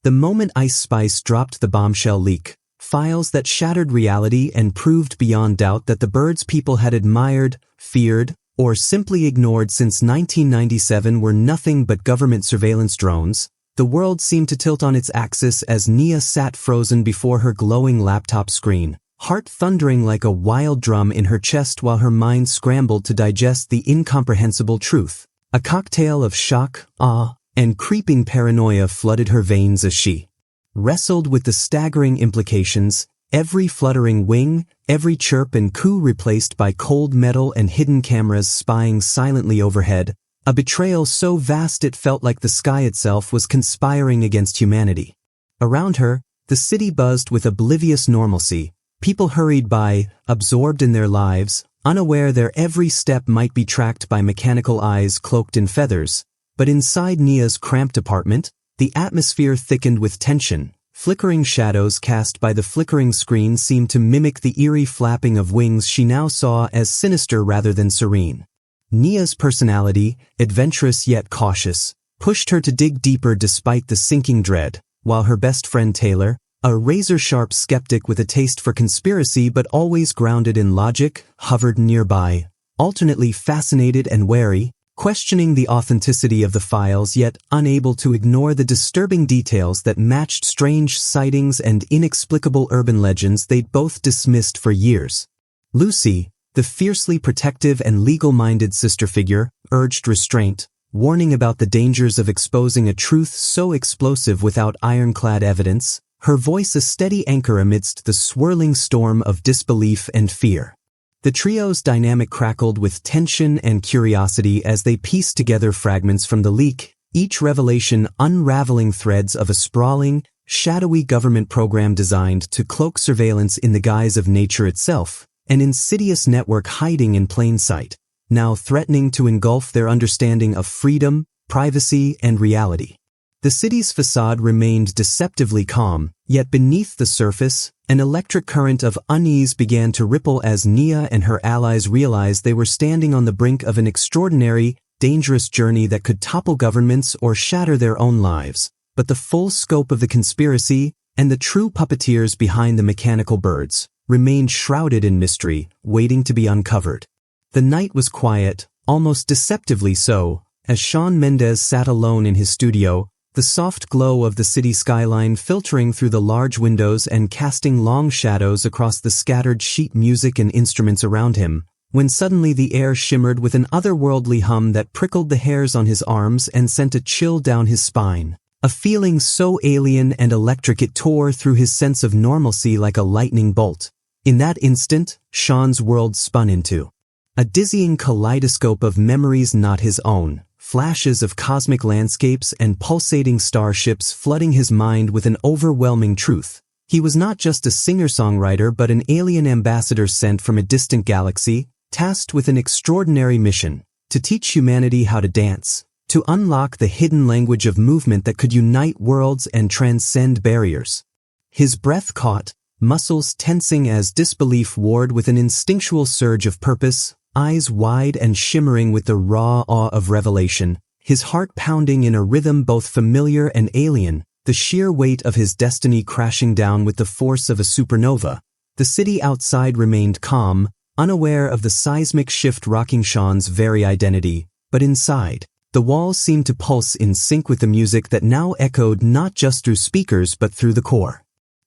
The moment Ice Spice dropped the bombshell leak, files that shattered reality and proved beyond doubt that the birds people had admired, feared, or simply ignored since 1997 were nothing but government surveillance drones, the world seemed to tilt on its axis as Nia sat frozen before her glowing laptop screen, heart thundering like a wild drum in her chest while her mind scrambled to digest the incomprehensible truth. A cocktail of shock, awe, and creeping paranoia flooded her veins as she wrestled with the staggering implications, every fluttering wing, every chirp and coo replaced by cold metal and hidden cameras spying silently overhead, a betrayal so vast it felt like the sky itself was conspiring against humanity. Around her, the city buzzed with oblivious normalcy. People hurried by, absorbed in their lives, unaware their every step might be tracked by mechanical eyes cloaked in feathers. But inside Nia's cramped apartment, the atmosphere thickened with tension. Flickering shadows cast by the flickering screen seemed to mimic the eerie flapping of wings she now saw as sinister rather than serene. Nia's personality, adventurous yet cautious, pushed her to dig deeper despite the sinking dread, while her best friend Taylor, a razor-sharp skeptic with a taste for conspiracy but always grounded in logic, hovered nearby, alternately fascinated and wary, questioning the authenticity of the files yet unable to ignore the disturbing details that matched strange sightings and inexplicable urban legends they'd both dismissed for years. Lucy, the fiercely protective and legal-minded sister figure, urged restraint, warning about the dangers of exposing a truth so explosive without ironclad evidence, her voice a steady anchor amidst the swirling storm of disbelief and fear. The trio's dynamic crackled with tension and curiosity as they pieced together fragments from the leak, each revelation unraveling threads of a sprawling, shadowy government program designed to cloak surveillance in the guise of nature itself, an insidious network hiding in plain sight, now threatening to engulf their understanding of freedom, privacy, and reality. The city's facade remained deceptively calm, yet beneath the surface, an electric current of unease began to ripple as Nia and her allies realized they were standing on the brink of an extraordinary, dangerous journey that could topple governments or shatter their own lives. But the full scope of the conspiracy, and the true puppeteers behind the mechanical birds, remained shrouded in mystery, waiting to be uncovered. The night was quiet, almost deceptively so, as Shawn Mendes sat alone in his studio, the soft glow of the city skyline filtering through the large windows and casting long shadows across the scattered sheet music and instruments around him, when suddenly the air shimmered with an otherworldly hum that prickled the hairs on his arms and sent a chill down his spine, a feeling so alien and electric it tore through his sense of normalcy like a lightning bolt. In that instant, Shawn's world spun into a dizzying kaleidoscope of memories not his own, flashes of cosmic landscapes and pulsating starships flooding his mind with an overwhelming truth. He was not just a singer-songwriter but an alien ambassador sent from a distant galaxy, tasked with an extraordinary mission, to teach humanity how to dance, to unlock the hidden language of movement that could unite worlds and transcend barriers. His breath caught, muscles tensing as disbelief warred with an instinctual surge of purpose, eyes wide and shimmering with the raw awe of revelation, his heart pounding in a rhythm both familiar and alien, the sheer weight of his destiny crashing down with the force of a supernova. The city outside remained calm, unaware of the seismic shift rocking Shawn's very identity, but inside, the walls seemed to pulse in sync with the music that now echoed not just through speakers but through the core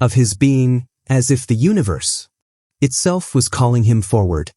of his being, as if the universe itself was calling him forward.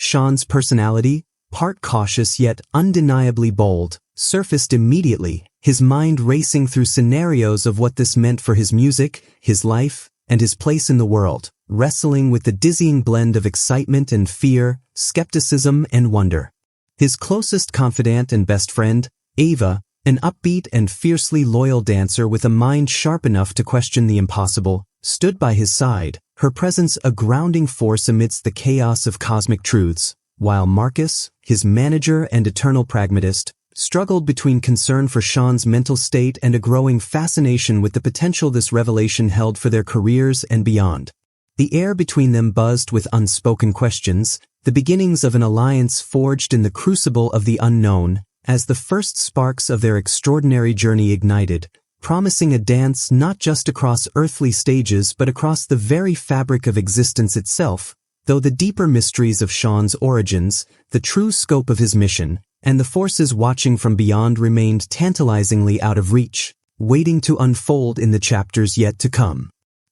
Shawn's personality, part cautious yet undeniably bold, surfaced immediately, his mind racing through scenarios of what this meant for his music, his life, and his place in the world, wrestling with the dizzying blend of excitement and fear, skepticism and wonder. His closest confidant and best friend, Ava, an upbeat and fiercely loyal dancer with a mind sharp enough to question the impossible, stood by his side, her presence a grounding force amidst the chaos of cosmic truths, while Marcus, his manager and eternal pragmatist, struggled between concern for Shawn's mental state and a growing fascination with the potential this revelation held for their careers and beyond. The air between them buzzed with unspoken questions, the beginnings of an alliance forged in the crucible of the unknown, as the first sparks of their extraordinary journey ignited, promising a dance not just across earthly stages but across the very fabric of existence itself, though the deeper mysteries of Sean's origins, the true scope of his mission, and the forces watching from beyond remained tantalizingly out of reach, waiting to unfold in the chapters yet to come.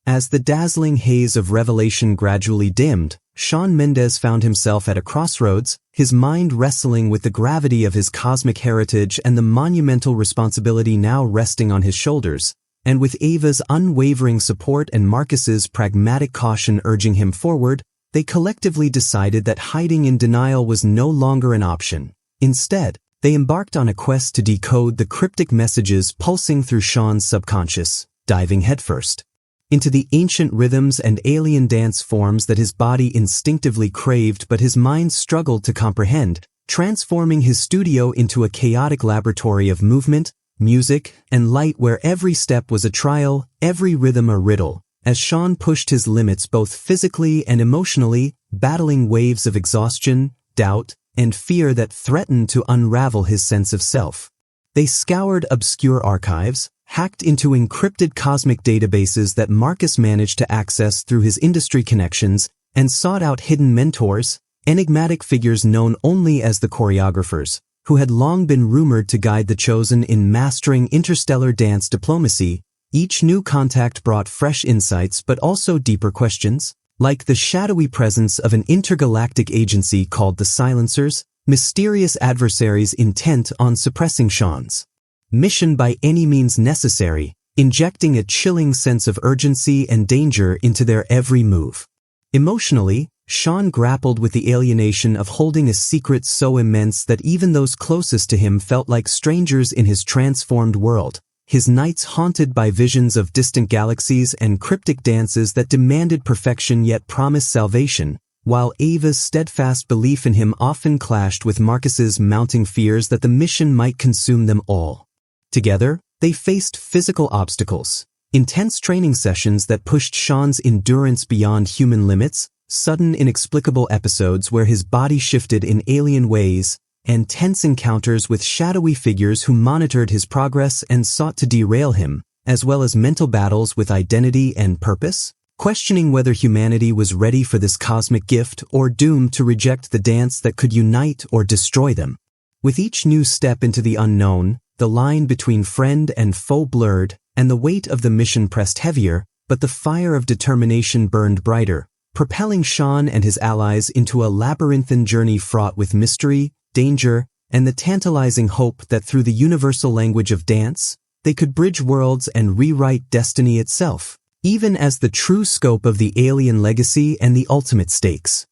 As the dazzling haze of revelation gradually dimmed, Shawn Mendes found himself at a crossroads, his mind wrestling with the gravity of his cosmic heritage and the monumental responsibility now resting on his shoulders, and with Ava's unwavering support and Marcus's pragmatic caution urging him forward, they collectively decided that hiding in denial was no longer an option. Instead, they embarked on a quest to decode the cryptic messages pulsing through Shawn's subconscious, diving headfirst into the ancient rhythms and alien dance forms that his body instinctively craved but his mind struggled to comprehend, transforming his studio into a chaotic laboratory of movement, music, and light where every step was a trial, every rhythm a riddle, as Shawn pushed his limits both physically and emotionally, battling waves of exhaustion, doubt, and fear that threatened to unravel his sense of self. They scoured obscure archives, hacked into encrypted cosmic databases that Marcus managed to access through his industry connections, and sought out hidden mentors, enigmatic figures known only as the choreographers, who had long been rumored to guide the Chosen in mastering interstellar dance diplomacy. Each new contact brought fresh insights but also deeper questions, like the shadowy presence of an intergalactic agency called the Silencers, mysterious adversaries intent on suppressing Shawn's mission by any means necessary, injecting a chilling sense of urgency and danger into their every move. Emotionally, Shawn grappled with the alienation of holding a secret so immense that even those closest to him felt like strangers in his transformed world, his nights haunted by visions of distant galaxies and cryptic dances that demanded perfection yet promised salvation, while Ava's steadfast belief in him often clashed with Marcus's mounting fears that the mission might consume them all. Together, they faced physical obstacles, intense training sessions that pushed Shawn's endurance beyond human limits, sudden inexplicable episodes where his body shifted in alien ways, and tense encounters with shadowy figures who monitored his progress and sought to derail him, as well as mental battles with identity and purpose, questioning whether humanity was ready for this cosmic gift or doomed to reject the dance that could unite or destroy them. With each new step into the unknown, the line between friend and foe blurred, and the weight of the mission pressed heavier, but the fire of determination burned brighter, propelling Shawn and his allies into a labyrinthine journey fraught with mystery, danger, and the tantalizing hope that through the universal language of dance, they could bridge worlds and rewrite destiny itself, even as the true scope of the alien legacy and the ultimate stakes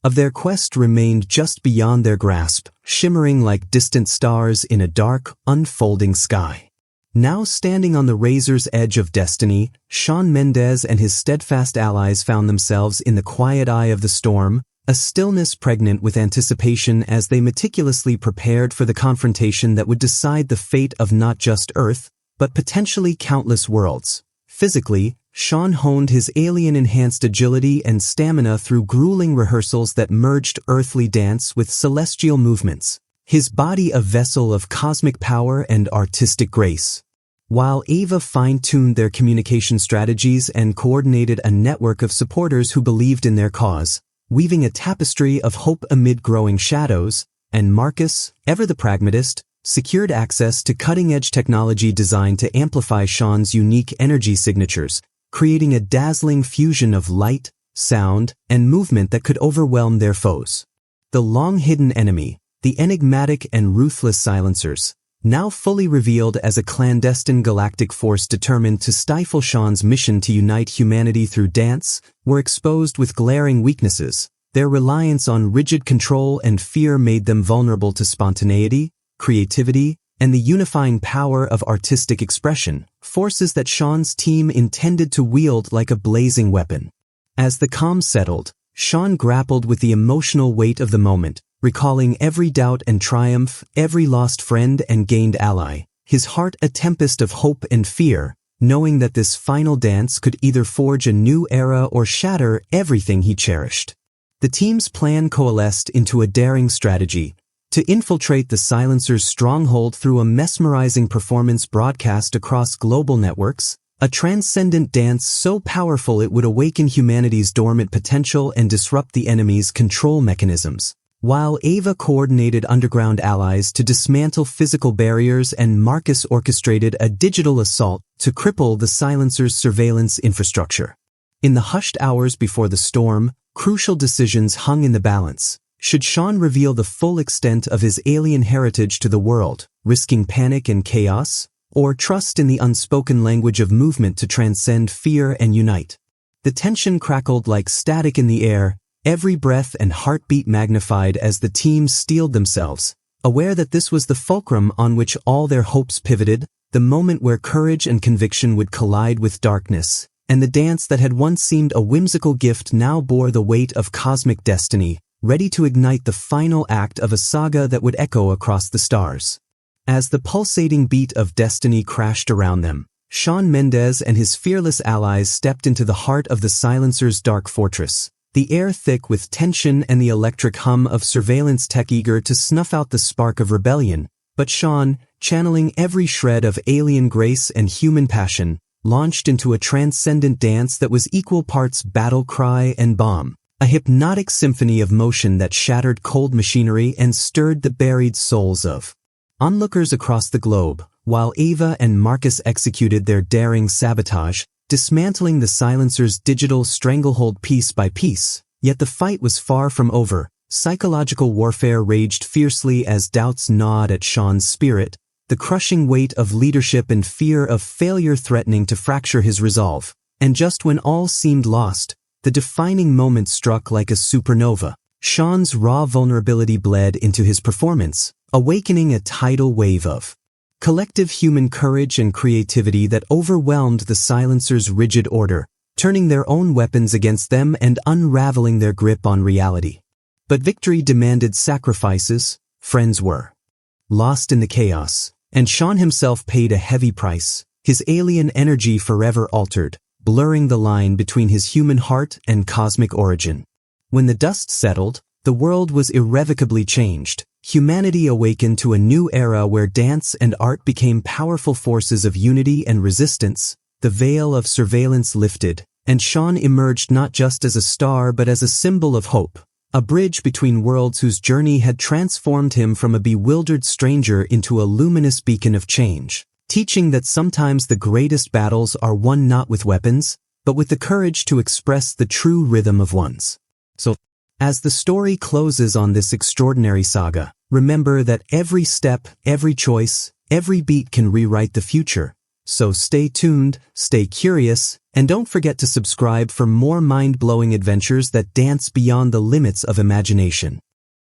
of their quest remained just beyond their grasp, shimmering like distant stars in a dark, unfolding sky. Now standing on the razor's edge of destiny, Shawn Mendes and his steadfast allies found themselves in the quiet eye of the storm, a stillness pregnant with anticipation as they meticulously prepared for the confrontation that would decide the fate of not just Earth, but potentially countless worlds. Physically, Shawn honed his alien-enhanced agility and stamina through grueling rehearsals that merged earthly dance with celestial movements, his body a vessel of cosmic power and artistic grace. While Ava fine-tuned their communication strategies and coordinated a network of supporters who believed in their cause, weaving a tapestry of hope amid growing shadows, and Marcus, ever the pragmatist, secured access to cutting-edge technology designed to amplify Shawn's unique energy signatures, creating a dazzling fusion of light, sound, and movement that could overwhelm their foes. The long-hidden enemy, the enigmatic and ruthless Silencers, now fully revealed as a clandestine galactic force determined to stifle Shawn's mission to unite humanity through dance, were exposed with glaring weaknesses. Their reliance on rigid control and fear made them vulnerable to spontaneity, creativity, and the unifying power of artistic expression, forces that Shawn's team intended to wield like a blazing weapon. As the calm settled, Shawn grappled with the emotional weight of the moment, recalling every doubt and triumph, every lost friend and gained ally, his heart a tempest of hope and fear, knowing that this final dance could either forge a new era or shatter everything he cherished. The team's plan coalesced into a daring strategy, to infiltrate the Silencer's stronghold through a mesmerizing performance broadcast across global networks, a transcendent dance so powerful it would awaken humanity's dormant potential and disrupt the enemy's control mechanisms. While Ava coordinated underground allies to dismantle physical barriers and Marcus orchestrated a digital assault to cripple the Silencer's surveillance infrastructure. In the hushed hours before the storm, crucial decisions hung in the balance. Should Sean reveal the full extent of his alien heritage to the world, risking panic and chaos, or trust in the unspoken language of movement to transcend fear and unite? The tension crackled like static in the air, every breath and heartbeat magnified as the teams steeled themselves, aware that this was the fulcrum on which all their hopes pivoted, the moment where courage and conviction would collide with darkness, and the dance that had once seemed a whimsical gift now bore the weight of cosmic destiny, ready to ignite the final act of a saga that would echo across the stars. As the pulsating beat of destiny crashed around them, Shawn Mendes and his fearless allies stepped into the heart of the Silencer's dark fortress, the air thick with tension and the electric hum of surveillance tech eager to snuff out the spark of rebellion. But Sean, channeling every shred of alien grace and human passion, launched into a transcendent dance that was equal parts battle cry and bomb, a hypnotic symphony of motion that shattered cold machinery and stirred the buried souls of onlookers across the globe, while Ava and Marcus executed their daring sabotage, dismantling the Silencer's digital stranglehold piece by piece. Yet the fight was far from over. Psychological warfare raged fiercely as doubts gnawed at Sean's spirit, the crushing weight of leadership and fear of failure threatening to fracture his resolve. And just when all seemed lost, the defining moment struck like a supernova. Sean's raw vulnerability bled into his performance, awakening a tidal wave of collective human courage and creativity that overwhelmed the Silencer's rigid order, turning their own weapons against them and unraveling their grip on reality. But victory demanded sacrifices, friends were lost in the chaos, and Sean himself paid a heavy price, his alien energy forever altered, blurring the line between his human heart and cosmic origin. When the dust settled, the world was irrevocably changed. Humanity awakened to a new era where dance and art became powerful forces of unity and resistance. The veil of surveillance lifted, and Sean emerged not just as a star but as a symbol of hope, a bridge between worlds whose journey had transformed him from a bewildered stranger into a luminous beacon of change, teaching that sometimes the greatest battles are won not with weapons, but with the courage to express the true rhythm of one's soul. As the story closes on this extraordinary saga, remember that every step, every choice, every beat can rewrite the future. So stay tuned, stay curious, and don't forget to subscribe for more mind-blowing adventures that dance beyond the limits of imagination.